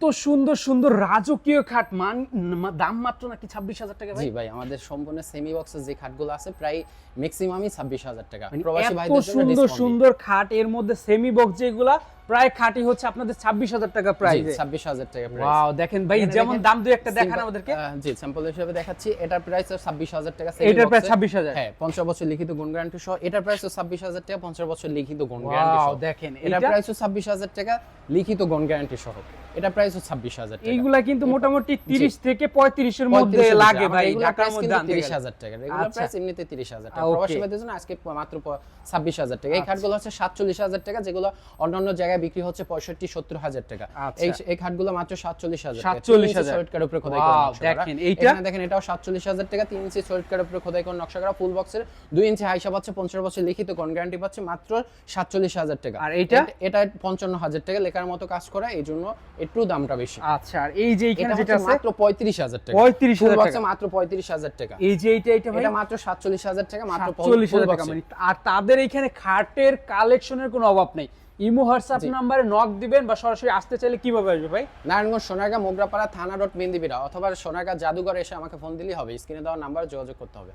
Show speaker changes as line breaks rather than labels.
তো সুন্দর সুন্দর রাজকীয় খাট দাম মাত্র নাকি 26,000 টাকা ভাই?
জি ভাই, আমাদের সম্পূর্ণ সেমি বক্সের যে খাটগুলো আছে প্রায় ম্যাক্সিমামই 26,000 টাকা।
মানে
প্রবাসী
এত
ভাইদের জন্য
সুন্দর
ডিসকাউন্ট
সুন্দর খাট, এর মধ্যে সেমি বক্স যেগুলা প্রায় খাটই হচ্ছে আপনাদের 26,000 টাকা প্রাইস।
26,000 টাকা প্রাইস।
ওয়াও, দেখেন ভাই,
এখানে
যেমন
দেখেন,
দাম দুই একটা দেখান
simple,
আমাদেরকে।
জি স্যাম্পল হিসেবে দেখাচ্ছি। এটার প্রাইস 26,000 টাকা।
এটার প্রাইস 26,000।
হ্যাঁ, 50 বছর লিখিত গুণ গ্যারান্টি সহ। এটার প্রাইস 26,000 টাকা, 50 বছর লিখিত গুণ গ্যারান্টি সহ।
ওয়াও, দেখেন
এটার
এটা
প্রাইস 26,000 টাকা লিখিত গুণ গ্যারান্টি সহ। এটা প্রাইস 26,000 টাকা।
এইগুলা কিন্তু মোটামুটি 30 থেকে 35 এর মধ্যে লাগে ভাই, ঢাকার মধ্যে আনতে গেলে।
30,000 টাকা। রেগুলার
আচ্ছা।
প্রাইস এমনিতে 30,000 টাকা।
ওকে।
প্রবাসী ভাইদের জন্য আজকে মাত্র 26,000 টাকা। এই খাটগুলো হচ্ছে 47,000 টাকা, যেগুলো অন্যান্য জায়গায় বিক্রি হচ্ছে 65-70,000 টাকা।
আচ্ছা।
এই খাটগুলো মাত্র 47,000 টাকা।
47,000
সলিড কাঠের উপরে খোদাই করা
ওয়াও,
নকশা করা।
দেখেন এইটা।
এখানে দেখেন, এটাও 47,000 টাকা, 3 ইঞ্চি সলিড কাঠের উপরে খোদাই করা নকশা করা, ফুল বক্সের 2 ইঞ্চি হাইসা পাচ্ছে, 50 বছর লিখিত কোন গ্যারান্টি পাচ্ছে মাত্র 47,000 টাকা।
আর এইটা?
এটা 55,000 টাকা, লেখার মতো কাজ করা, এইজন্য একটু দামটা বেশি।
আচ্ছা, আর এই যে এখানে
এটা
যেটা
হচ্ছে
আছে
মাত্র 35,000 টাকা।
35,000
ফুল
টাকা।
বক্সে মাত্র 35,000 টাকা।
এই যে এটা ভাই
এটা মাত্র 47,000 টাকা, মাত্র
47,000 টাকা।
বক্সে।
মানে আর তাদের এখানে খাটের কালেকশনের কোনো অভাব নেই। ইমো হোয়াটসঅ্যাপ নাম্বারে নক দিবেন বা সরাসরি আসতে চাইলে কিভাবে আসবে ভাই?
নারায়ণগঞ্জ সোনারগাঁ মোগরাপাড়া থানা রোড মেন্দিবিরা, অথবা সোনারগাঁ জাদুঘর এসে আমাকে ফোন দিলেই হবে। স্ক্রিনে দেওয়া নাম্বারে যোগাযোগ করতে হবে।